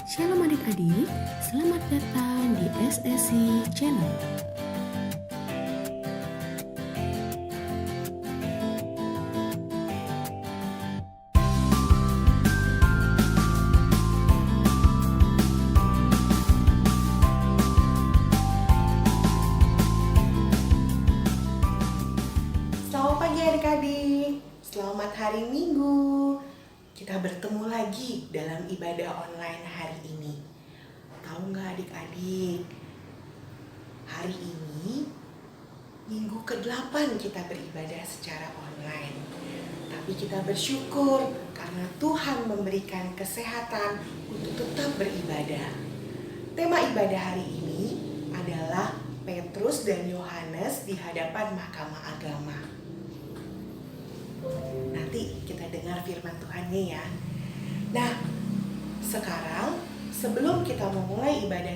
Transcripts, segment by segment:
Shalom adik-adik, selamat datang di SSC Channel. Selamat pagi adik-adik, selamat hari Minggu. Kita bertemu lagi dalam ibadah online hari ini. Tahu nggak adik-adik, hari ini Minggu ke-8 kita beribadah secara online. Tapi kita bersyukur karena Tuhan memberikan kesehatan untuk tetap beribadah. Tema ibadah hari ini adalah Petrus dan Yohanes di hadapan Mahkamah Agama. Nanti kita dengar firman Tuhannya ya. Nah, sekarang sebelum kita memulai ibadah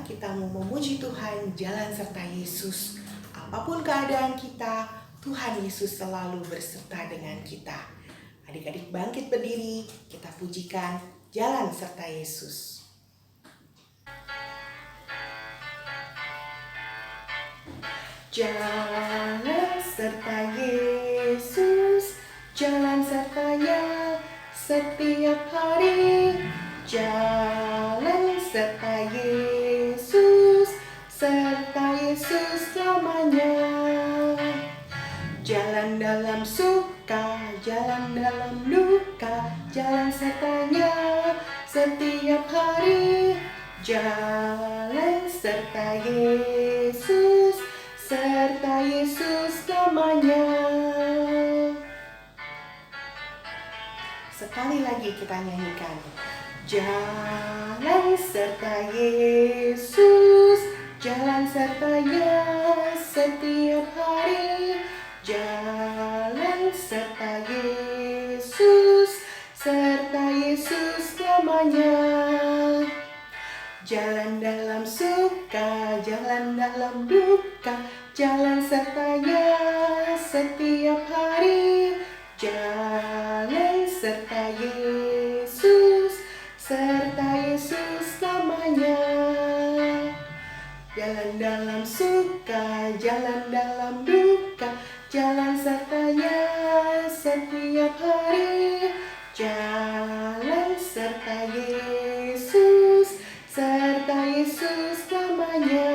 kita mau memuji Tuhan, jalan serta Yesus. Apapun keadaan kita, Tuhan Yesus selalu berserta dengan kita. Adik-adik bangkit berdiri, kita pujikan jalan serta Yesus. Jalan serta Yesus, jalan sertanya setiap hari. Jalan serta Yesus, serta Yesus selamanya. Jalan dalam suka, jalan dalam duka, jalan sertanya setiap hari. Jalan serta Yesus, serta Yesus selamanya. Sekali lagi kita nyanyikan. Jalan serta Yesus, jalan sertanya setiap hari. Jalan serta Yesus, serta Yesus selamanya. Jalan dalam suka, jalan dalam duka, jalan sertanya setiap hari. Jalan serta Yesus, serta Yesus selamanya. Jalan dalam suka, jalan dalam duka, jalan sertanya setiap hari. Jalan serta Yesus, serta Yesus selamanya.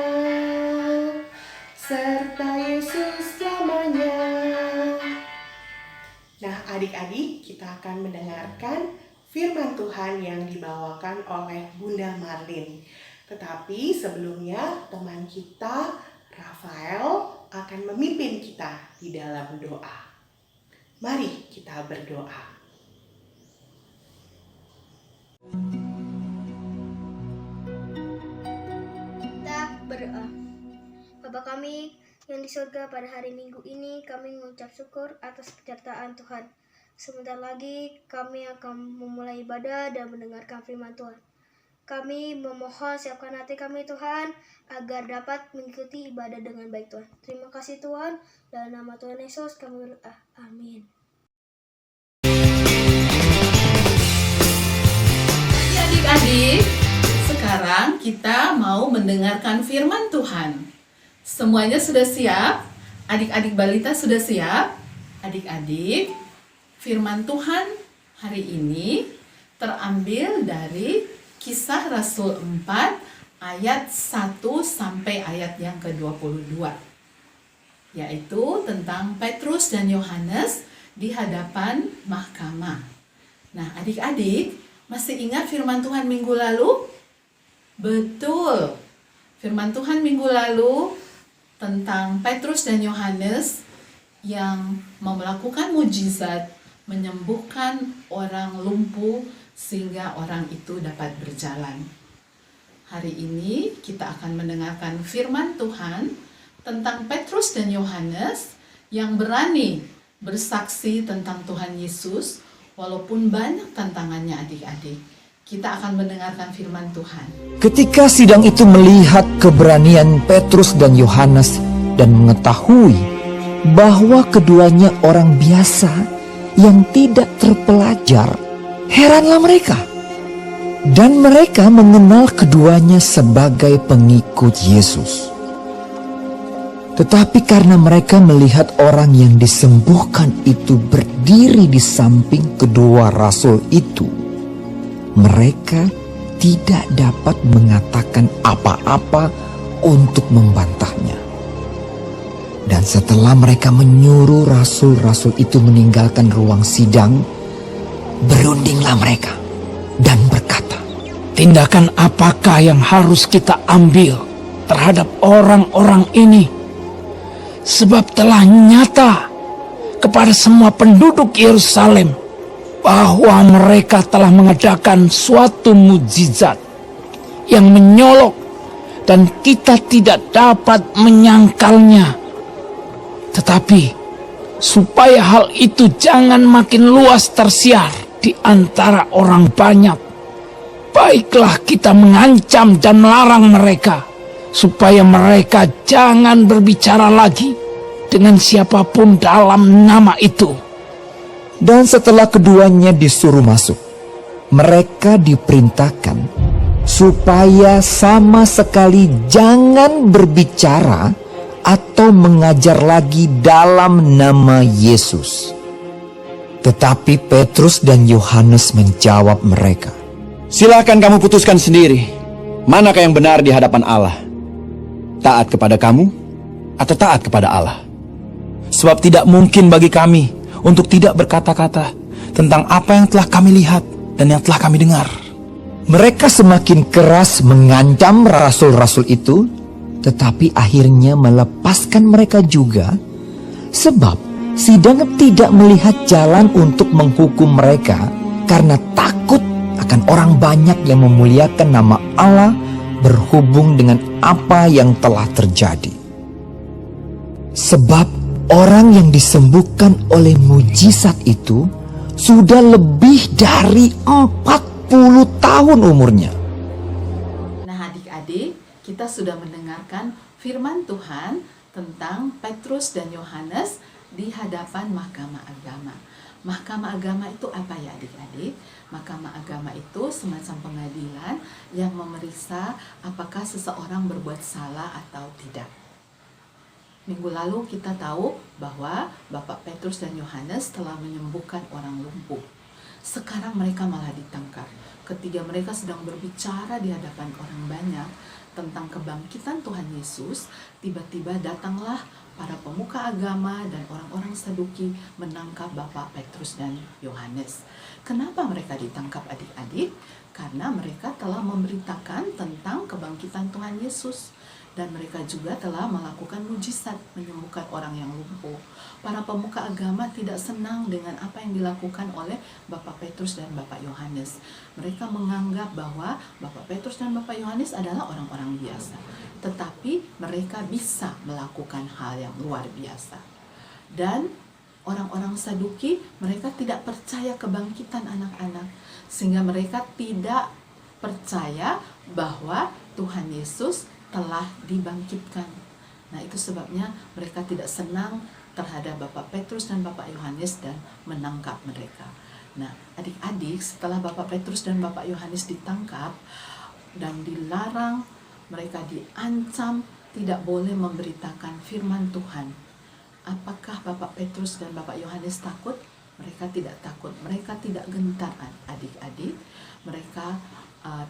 Serta Yesus selamanya. Nah, adik-adik, kita akan mendengarkan firman Tuhan yang dibawakan oleh Bunda Marlin. Tetapi sebelumnya, teman kita, Rafael, akan memimpin kita di dalam doa. Mari kita berdoa. Kita berdoa. Bapa kami yang di surga, pada hari Minggu ini kami mengucap syukur atas penyertaan Tuhan. Sebentar lagi kami akan memulai ibadah dan mendengarkan firman Tuhan. Kami memohon siapkan hati kami Tuhan, agar dapat mengikuti ibadah dengan baik Tuhan. Terima kasih Tuhan, dalam nama Tuhan Yesus kami berdoa. Amin. Adik-adik, sekarang kita mau mendengarkan firman Tuhan. Semuanya sudah siap? Adik-adik balita sudah siap? Adik-adik, firman Tuhan hari ini terambil dari Kisah Rasul 4 ayat 1 sampai ayat yang ke-22. Yaitu tentang Petrus dan Yohanes di hadapan mahkamah. Nah, adik-adik, masih ingat firman Tuhan minggu lalu? Betul. Firman Tuhan minggu lalu tentang Petrus dan Yohanes yang melakukan mujizat, menyembuhkan orang lumpuh sehingga orang itu dapat berjalan. Hari ini kita akan mendengarkan firman Tuhan tentang Petrus dan Yohanes yang berani bersaksi tentang Tuhan Yesus walaupun banyak tantangannya adik-adik. Kita akan mendengarkan firman Tuhan. Ketika sidang itu melihat keberanian Petrus dan Yohanes dan mengetahui bahwa keduanya orang biasa yang tidak terpelajar, heranlah mereka. Dan mereka mengenal keduanya sebagai pengikut Yesus. Tetapi karena mereka melihat orang yang disembuhkan itu berdiri di samping kedua rasul itu, mereka tidak dapat mengatakan apa-apa untuk membantahnya. Dan setelah mereka menyuruh rasul-rasul itu meninggalkan ruang sidang, berundinglah mereka dan berkata, "Tindakan apakah yang harus kita ambil terhadap orang-orang ini? Sebab telah nyata kepada semua penduduk Yerusalem bahwa mereka telah mengadakan suatu mukjizat yang menyolok dan kita tidak dapat menyangkalnya. Tetapi supaya hal itu jangan makin luas tersiar di antara orang banyak, baiklah kita mengancam dan melarang mereka supaya mereka jangan berbicara lagi dengan siapapun dalam nama itu." Dan setelah keduanya disuruh masuk, mereka diperintahkan supaya sama sekali jangan berbicara atau mengajar lagi dalam nama Yesus. Tetapi Petrus dan Yohanes menjawab mereka, "Silakan kamu putuskan sendiri, manakah yang benar di hadapan Allah? Taat kepada kamu atau taat kepada Allah? Sebab tidak mungkin bagi kami untuk tidak berkata-kata tentang apa yang telah kami lihat dan yang telah kami dengar." Mereka semakin keras mengancam rasul-rasul itu, tetapi akhirnya melepaskan mereka juga, sebab sidang tidak melihat jalan untuk menghukum mereka karena takut akan orang banyak yang memuliakan nama Allah berhubung dengan apa yang telah terjadi. Sebab orang yang disembuhkan oleh mujizat itu sudah lebih dari 40 tahun umurnya. Nah, adik-adik, kita sudah mendengarkan firman Tuhan tentang Petrus dan Yohanes di hadapan Mahkamah Agama. Mahkamah Agama itu apa ya adik-adik? Mahkamah Agama itu semacam pengadilan yang memeriksa apakah seseorang berbuat salah atau tidak. Minggu lalu kita tahu bahwa Bapak Petrus dan Yohanes telah menyembuhkan orang lumpuh. Sekarang mereka malah ditangkap. Ketika mereka sedang berbicara di hadapan orang banyak tentang kebangkitan Tuhan Yesus, tiba-tiba datanglah para pemuka agama dan orang-orang Saduki menangkap Bapak Petrus dan Yohanes. Kenapa mereka ditangkap adik-adik? Karena mereka telah memberitakan tentang kebangkitan Tuhan Yesus. Dan mereka juga telah melakukan mujizat menyembuhkan orang yang lumpuh. Para pemuka agama tidak senang dengan apa yang dilakukan oleh Bapak Petrus dan Bapak Yohanes. Mereka menganggap bahwa Bapak Petrus dan Bapak Yohanes adalah orang-orang biasa. Tetapi mereka bisa melakukan hal yang luar biasa. Dan orang-orang Saduki, mereka tidak percaya kebangkitan anak-anak. Sehingga mereka tidak percaya bahwa Tuhan Yesus telah dibangkitkan. Nah, itu sebabnya mereka tidak senang terhadap Bapak Petrus dan Bapak Yohanes dan menangkap mereka. Nah, adik-adik, setelah Bapak Petrus dan Bapak Yohanes ditangkap dan dilarang, mereka diancam tidak boleh memberitakan firman Tuhan. Apakah Bapak Petrus dan Bapak Yohanes takut? Mereka tidak takut, mereka tidak gentar adik-adik. Mereka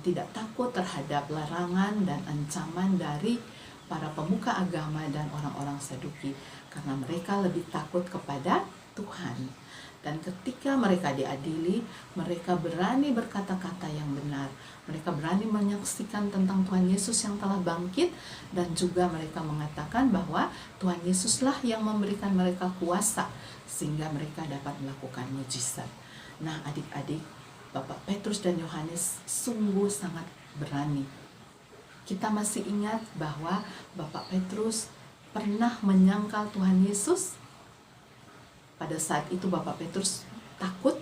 tidak takut terhadap larangan dan ancaman dari para pemuka agama dan orang-orang Saduki, karena mereka lebih takut kepada Tuhan. Dan ketika mereka diadili, mereka berani berkata-kata yang benar. Mereka berani menyaksikan tentang Tuhan Yesus yang telah bangkit, dan juga mereka mengatakan bahwa Tuhan Yesuslah yang memberikan mereka kuasa sehingga mereka dapat melakukan mujizat. Nah, adik-adik, Bapak Petrus dan Yohanes sungguh sangat berani. Kita masih ingat bahwa Bapak Petrus pernah menyangkal Tuhan Yesus. Pada saat itu Bapak Petrus takut,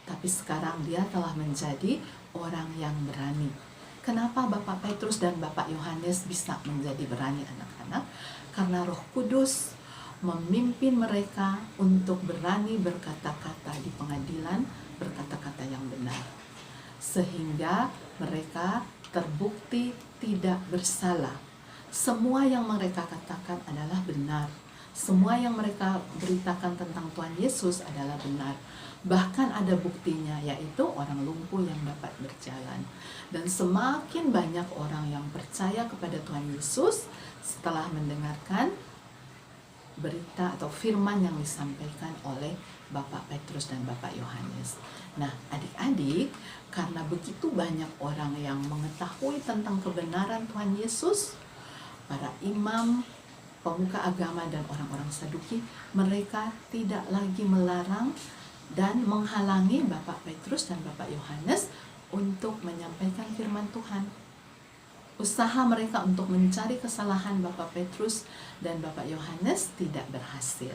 tapi sekarang dia telah menjadi orang yang berani. Kenapa Bapak Petrus dan Bapak Yohanes bisa menjadi berani anak-anak? Karena Roh Kudus memimpin mereka untuk berani berkata-kata di pengadilan, berkata-kata yang benar. sehingga mereka terbukti tidak bersalah. Semua yang mereka katakan adalah benar. Semua yang mereka beritakan tentang Tuhan Yesus adalah benar. Bahkan ada buktinya, yaitu orang lumpuh yang dapat berjalan. Dan semakin banyak orang yang percaya kepada Tuhan Yesus setelah mendengarkan berita atau firman yang disampaikan oleh Bapak Petrus dan Bapak Yohanes. Nah, adik-adik, karena begitu banyak orang yang mengetahui tentang kebenaran Tuhan Yesus, para imam, pemuka agama, dan orang-orang Saduki, mereka tidak lagi melarang dan menghalangi Bapak Petrus dan Bapak Yohanes untuk menyampaikan firman Tuhan. Usaha mereka untuk mencari kesalahan Bapak Petrus dan Bapak Yohanes tidak berhasil.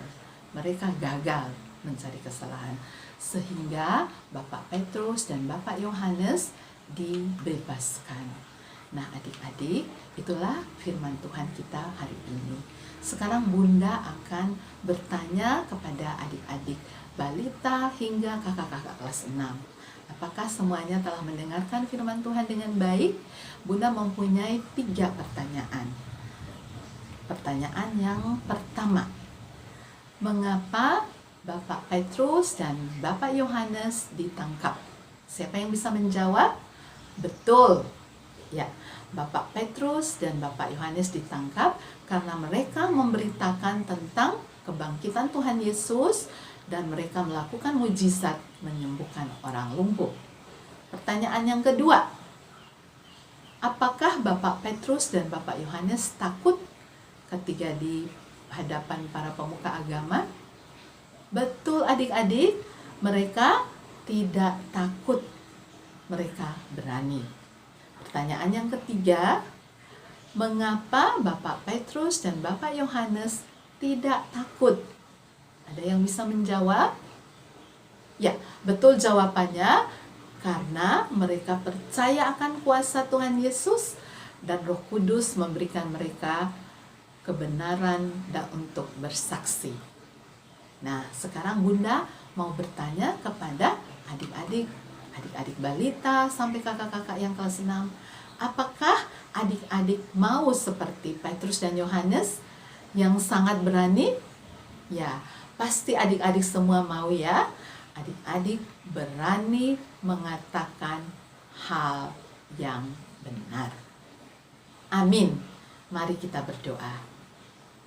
Mereka gagal mencari kesalahan, sehingga Bapak Petrus dan Bapak Yohanes dibebaskan. Nah, adik-adik, itulah firman Tuhan kita hari ini. Sekarang Bunda akan bertanya kepada adik-adik balita hingga kakak-kakak kelas 6. Apakah semuanya telah mendengarkan firman Tuhan dengan baik? Bunda mempunyai 3 pertanyaan. Pertanyaan yang pertama, mengapa Bapak Petrus dan Bapak Yohanes ditangkap? Siapa yang bisa menjawab? Betul. Ya, Bapak Petrus dan Bapak Yohanes ditangkap karena mereka memberitakan tentang kebangkitan Tuhan Yesus dan mereka melakukan mujizat menyembuhkan orang lumpuh. Pertanyaan yang kedua, apakah Bapak Petrus dan Bapak Yohanes takut ketika di hadapan para pemuka agama? Betul adik-adik, mereka tidak takut, mereka berani. Pertanyaan yang ketiga, mengapa Bapak Petrus dan Bapak Yohanes tidak takut? Ada yang bisa menjawab? Ya, betul jawabannya, karena mereka percaya akan kuasa Tuhan Yesus dan Roh Kudus memberikan mereka kebenaran dan untuk bersaksi. Nah, sekarang Bunda mau bertanya kepada adik-adik balita sampai kakak-kakak yang kelas 6. Apakah adik-adik mau seperti Petrus dan Yohanes yang sangat berani? Ya, pasti adik-adik semua mau ya. Adik-adik berani mengatakan hal yang benar. Amin. Mari kita berdoa.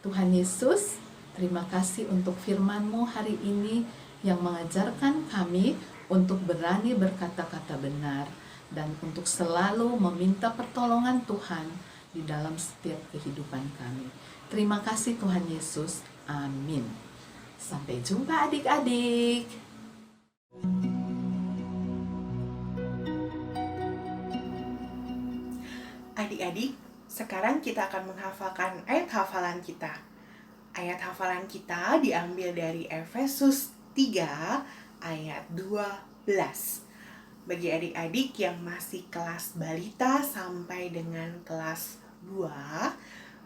Tuhan Yesus, terima kasih untuk firman-Mu hari ini yang mengajarkan kami untuk berani berkata-kata benar dan untuk selalu meminta pertolongan Tuhan di dalam setiap kehidupan kami. Terima kasih Tuhan Yesus. Amin. Sampai jumpa adik-adik. Adik-adik, sekarang kita akan menghafalkan ayat hafalan kita. Ayat hafalan kita diambil dari Efesus 3 ayat 12. Bagi adik-adik yang masih kelas balita sampai dengan kelas 2,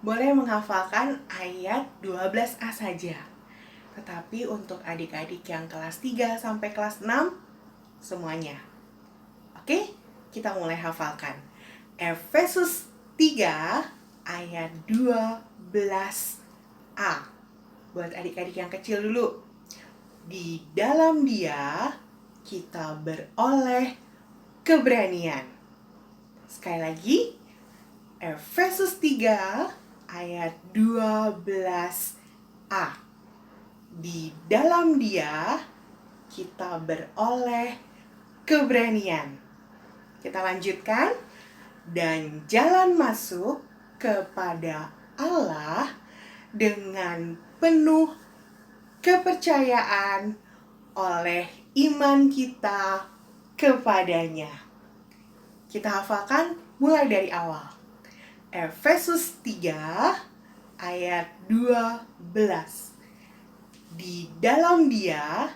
boleh menghafalkan ayat 12a saja. Tetapi untuk adik-adik yang kelas 3 sampai kelas 6, semuanya. Oke, kita mulai hafalkan. Efesus 3 ayat 12a. Buat adik-adik yang kecil dulu. Di dalam Dia kita beroleh keberanian. Sekali lagi, Efesus 3 ayat 12a. Di dalam Dia kita beroleh keberanian. Kita lanjutkan. Dan jalan masuk kepada Allah dengan penuh kepercayaan oleh iman kita kepadanya. Kita hafalkan mulai dari awal. Efesus 3 ayat 12. Di dalam Dia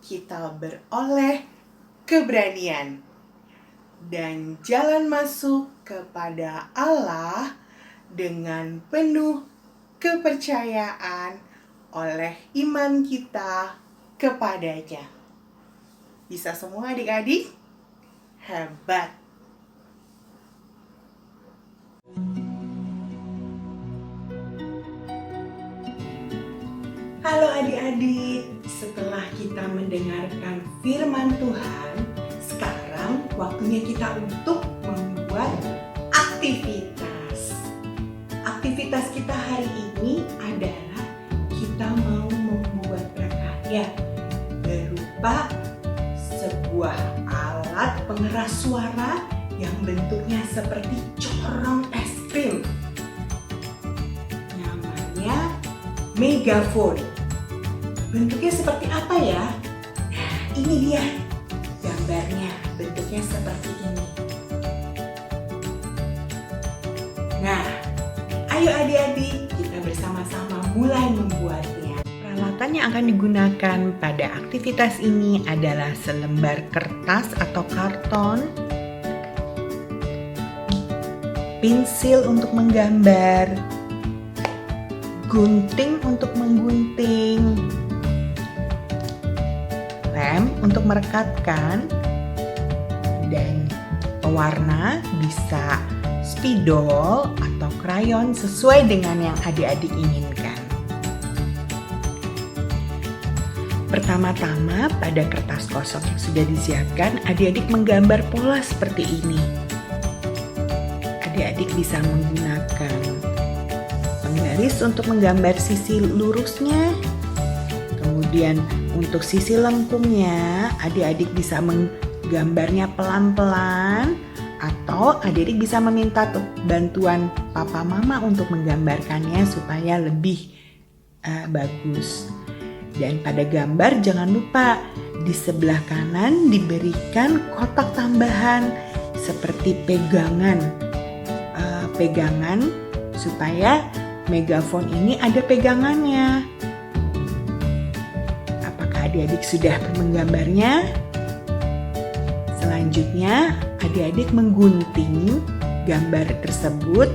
kita beroleh keberanian dan jalan masuk kepada Allah dengan penuh kepercayaan oleh iman kita kepadanya. Bisa semua adik-adik? Hebat. Halo adik-adik, setelah kita mendengarkan firman Tuhan, sekarang waktunya kita untuk membuat aktivitas. Aktivitas kita hari ini adalah kita mau membuat prakarya berupa sebuah alat pengeras suara yang bentuknya seperti corong es krim. Namanya megafon. Bentuknya seperti apa ya? Nah, ini dia gambarnya. Bentuknya seperti ini. Nah, ayo adik-adik, kita bersama-sama mulai membuatnya. Peralatan yang akan digunakan pada aktivitas ini adalah selembar kertas atau karton, pensil untuk menggambar, gunting untuk menggunting, lem untuk merekatkan, dan pewarna bisa spidol atau krayon sesuai dengan yang adik-adik inginkan. Pertama-tama pada kertas kosong yang sudah disiapkan, adik-adik menggambar pola seperti ini. Adik-adik bisa menggunakan penggaris untuk menggambar sisi lurusnya. Kemudian untuk sisi lengkungnya, adik-adik bisa menggambarnya pelan-pelan, atau adik-adik bisa meminta bantuan papa mama untuk menggambarkannya supaya lebih bagus. Dan pada gambar jangan lupa di sebelah kanan diberikan kotak tambahan seperti pegangan supaya megafon ini ada pegangannya. Apakah adik-adik sudah menggambarnya? Selanjutnya, adik-adik menggunting gambar tersebut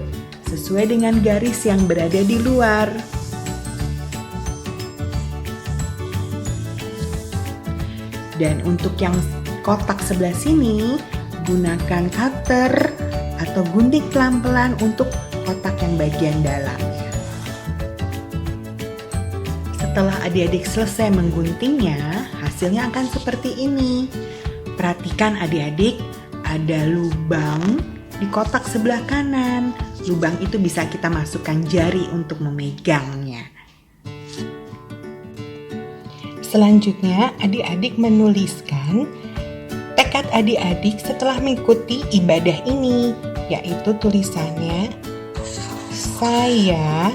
sesuai dengan garis yang berada di luar. Dan untuk yang kotak sebelah sini, gunakan cutter atau gunting pelan-pelan untuk kotak yang bagian dalamnya. Setelah adik-adik selesai mengguntingnya, hasilnya akan seperti ini. Perhatikan adik-adik, ada lubang di kotak sebelah kanan. Lubang itu bisa kita masukkan jari untuk memegangnya. Selanjutnya, adik-adik menuliskan tekad adik-adik setelah mengikuti ibadah ini, yaitu tulisannya, saya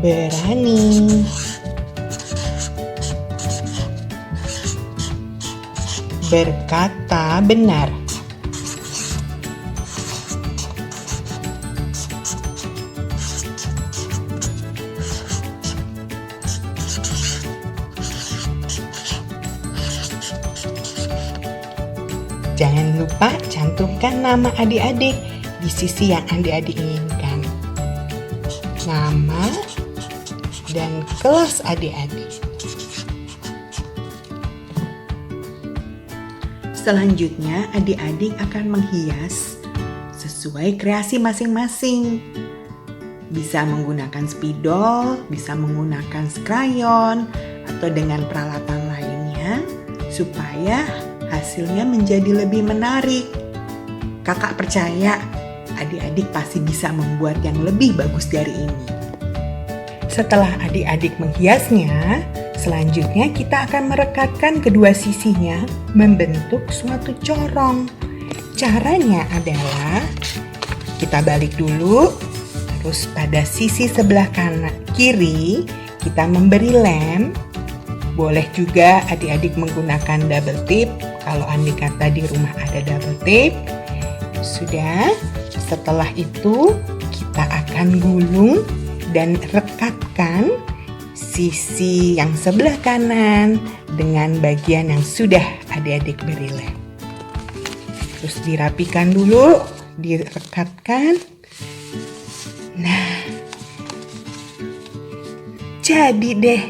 berani berkata benar. Jangan lupa cantumkan nama adik-adik di sisi yang adik-adik inginkan. Nama dan kelas adik-adik. Selanjutnya, adik-adik akan menghias sesuai kreasi masing-masing. Bisa menggunakan spidol, bisa menggunakan krayon, atau dengan peralatan lainnya supaya hasilnya menjadi lebih menarik. Kakak percaya adik-adik pasti bisa membuat yang lebih bagus dari ini. Setelah adik-adik menghiasnya, selanjutnya kita akan merekatkan kedua sisinya membentuk suatu corong. Caranya adalah kita balik dulu, terus pada sisi sebelah kanan kiri kita memberi lem. Boleh juga adik-adik menggunakan double tip kalau andai kata di rumah ada double tape. Sudah, setelah itu kita akan gulung dan rekatkan sisi yang sebelah kanan dengan bagian yang sudah adik-adik beri lem. Terus dirapikan dulu, direkatkan. Nah, jadi deh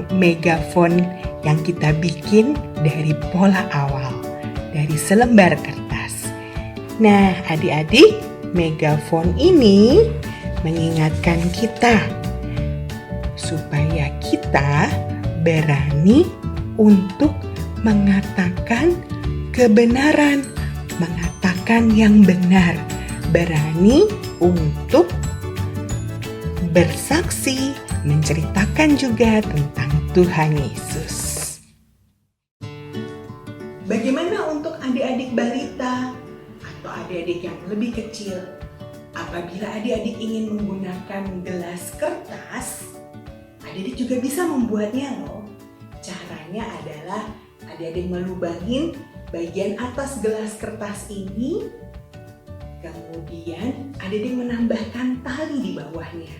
megafon yang kita bikin dari pola awal, dari selembar kertas. Nah, adik-adik, megafon ini mengingatkan kita supaya kita berani untuk mengatakan kebenaran, mengatakan yang benar, berani untuk bersaksi, menceritakan juga tentang Tuhan Yesus. Bagaimana untuk adik-adik balita atau adik-adik yang lebih kecil? Apabila adik-adik ingin menggunakan gelas kertas, adik-adik juga bisa membuatnya loh. Caranya adalah adik-adik melubangin bagian atas gelas kertas ini, kemudian adik-adik menambahkan tali di bawahnya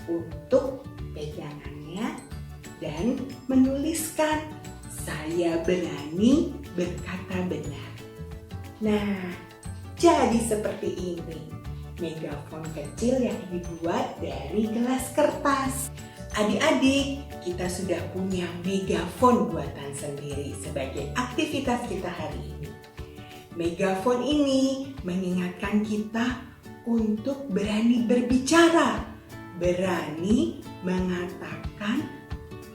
untuk pegangannya dan menuliskan "Saya berani berkata benar". Nah, jadi seperti ini megafon kecil yang dibuat dari gelas kertas. Adik-adik, kita sudah punya megafon buatan sendiri sebagai aktivitas kita hari ini. Megafon ini mengingatkan kita untuk berani berbicara, berani mengatakan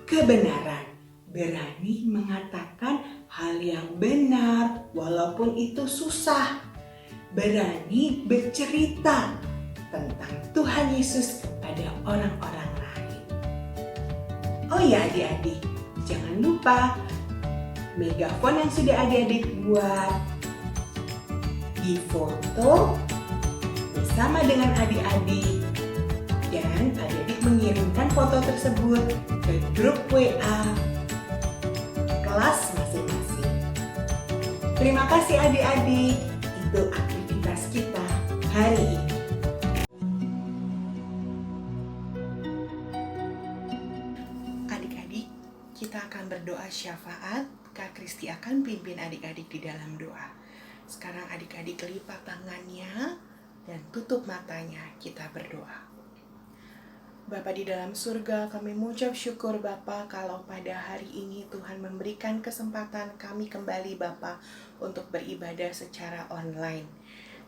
kebenaran, berani mengatakan hal yang benar walaupun itu susah, berani bercerita tentang Tuhan Yesus kepada orang-orang lain. Oh ya adik-adik, jangan lupa megafon yang sudah adik-adik buat difoto bersama dengan adik-adik, dan adik-adik mengirimkan foto tersebut ke grup WA kelas masing-masing. Terima kasih adik-adik, itu aktivitas kita hari ini. Adik-adik, kita akan berdoa syafaat. Kak Kristi akan pimpin adik-adik di dalam doa. Sekarang adik-adik lipat tangannya dan tutup matanya, kita berdoa. Bapa di dalam surga, kami mengucap syukur Bapa kalau pada hari ini Tuhan memberikan kesempatan kami kembali Bapa untuk beribadah secara online.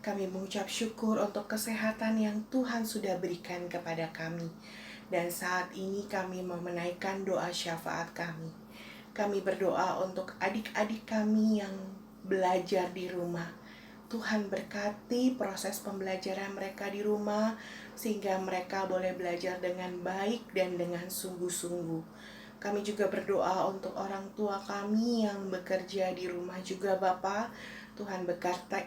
Kami mengucap syukur untuk kesehatan yang Tuhan sudah berikan kepada kami. Dan saat ini kami mau menaikkan doa syafaat kami. Kami berdoa untuk adik-adik kami yang belajar di rumah. Tuhan berkati proses pembelajaran mereka di rumah, sehingga mereka boleh belajar dengan baik dan dengan sungguh-sungguh. Kami juga berdoa untuk orang tua kami yang bekerja di rumah juga Bapa. Tuhan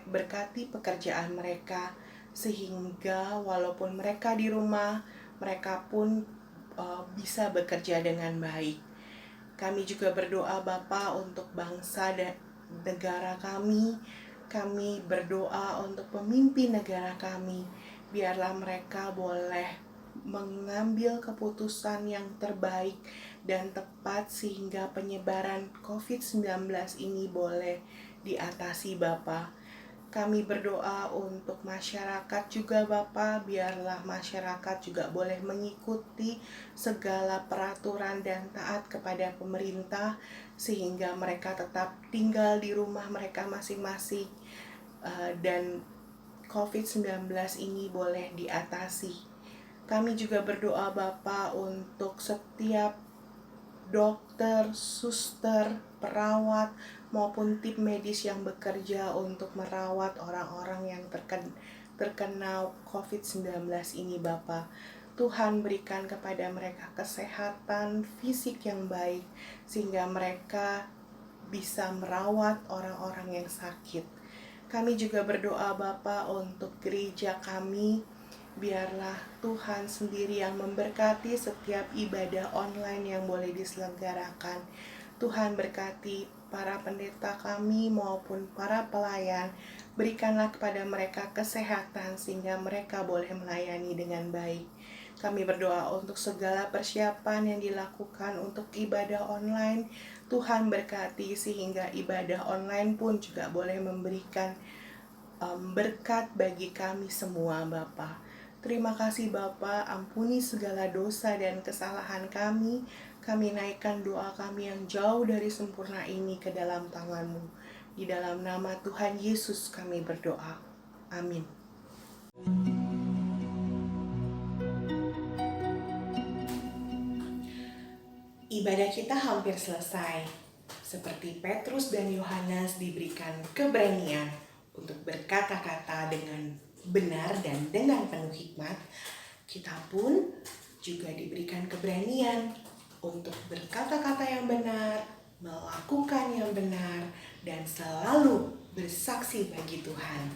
berkati pekerjaan mereka, sehingga walaupun mereka di rumah, mereka pun bisa bekerja dengan baik. Kami juga berdoa Bapa untuk bangsa dan negara kami. Kami berdoa untuk pemimpin negara kami. Biarlah mereka boleh mengambil keputusan yang terbaik dan tepat sehingga penyebaran COVID-19 ini boleh diatasi Bapa. Kami berdoa untuk masyarakat juga Bapa, biarlah masyarakat juga boleh mengikuti segala peraturan dan taat kepada pemerintah sehingga mereka tetap tinggal di rumah mereka masing-masing dan COVID-19 ini boleh diatasi. Kami juga berdoa Bapa untuk setiap dokter, suster, perawat maupun tim medis yang bekerja untuk merawat orang-orang yang terkena COVID-19 ini Bapa. Tuhan berikan kepada mereka kesehatan fisik yang baik sehingga mereka bisa merawat orang-orang yang sakit. Kami juga berdoa Bapa untuk gereja kami. Biarlah Tuhan sendiri yang memberkati setiap ibadah online yang boleh diselenggarakan. Tuhan berkati para pendeta kami maupun para pelayan. Berikanlah kepada mereka kesehatan sehingga mereka boleh melayani dengan baik. Kami berdoa untuk segala persiapan yang dilakukan untuk ibadah online. Tuhan berkati sehingga ibadah online pun juga boleh memberikan berkat bagi kami semua Bapa. Terima kasih Bapa, ampuni segala dosa dan kesalahan kami. kami naikkan doa kami yang jauh dari sempurna ini ke dalam tangan-Mu. Di dalam nama Tuhan Yesus kami berdoa. Amin. Ibadah kita hampir selesai. Seperti Petrus dan Yohanes diberikan keberanian untuk berkata-kata dengan benar dan dengan penuh hikmat, kita pun juga diberikan keberanian untuk berkata-kata yang benar, melakukan yang benar, dan selalu bersaksi bagi Tuhan.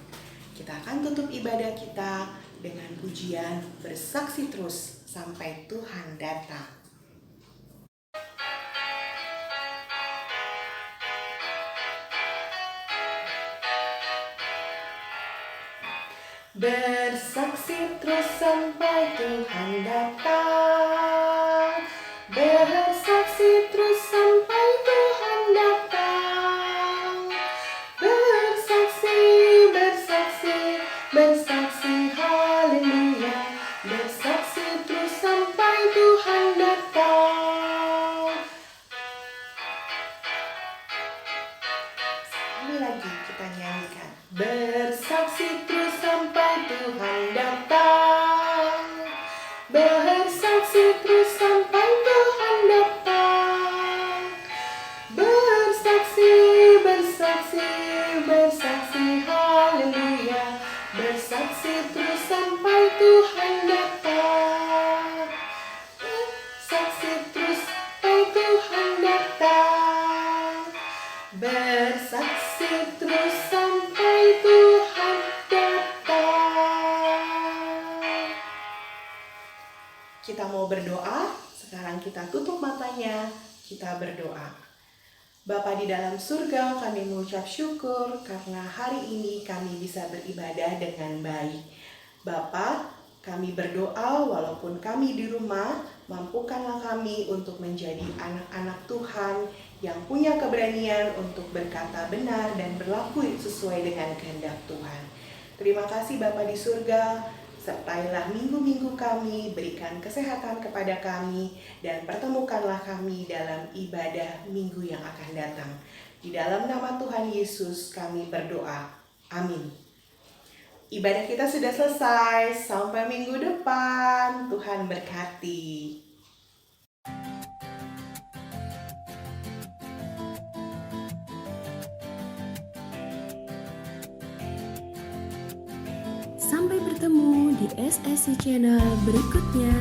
Kita akan tutup ibadah kita dengan pujian bersaksi terus sampai Tuhan datang. Bersaksi terus sampai Tuhan datang. Bersaksi terus sampai Tuhan datang. Bersaksi, bersaksi, bersaksi, haleluya. Bersaksi terus sampai Tuhan datang. Sekali lagi kita nyanyikan. Bersaksi terus sampai Tuhan datang. Bersaksi terus sampai Tuhan datang. Bersaksi, bersaksi, bersaksi, haleluya. Bersaksi terus sampai Tuhan datang. Bersaksi terus sampai Tuhan datang. Bersaksi terus sampai Tuhan datang. Kita mau berdoa, sekarang kita tutup matanya, kita berdoa. Bapa di dalam surga, kami mengucap syukur karena hari ini kami bisa beribadah dengan baik. Bapa, kami berdoa walaupun kami di rumah, mampukanlah kami untuk menjadi anak-anak Tuhan yang punya keberanian untuk berkata benar dan berlaku sesuai dengan kehendak Tuhan. Terima kasih Bapa di surga, sertailah minggu-minggu kami, berikan kesehatan kepada kami, dan pertemukanlah kami dalam ibadah minggu yang akan datang. Di dalam nama Tuhan Yesus kami berdoa. Amin. Ibadah kita sudah selesai, sampai minggu depan. Tuhan berkati. Sampai bertemu di SSC Channel berikutnya.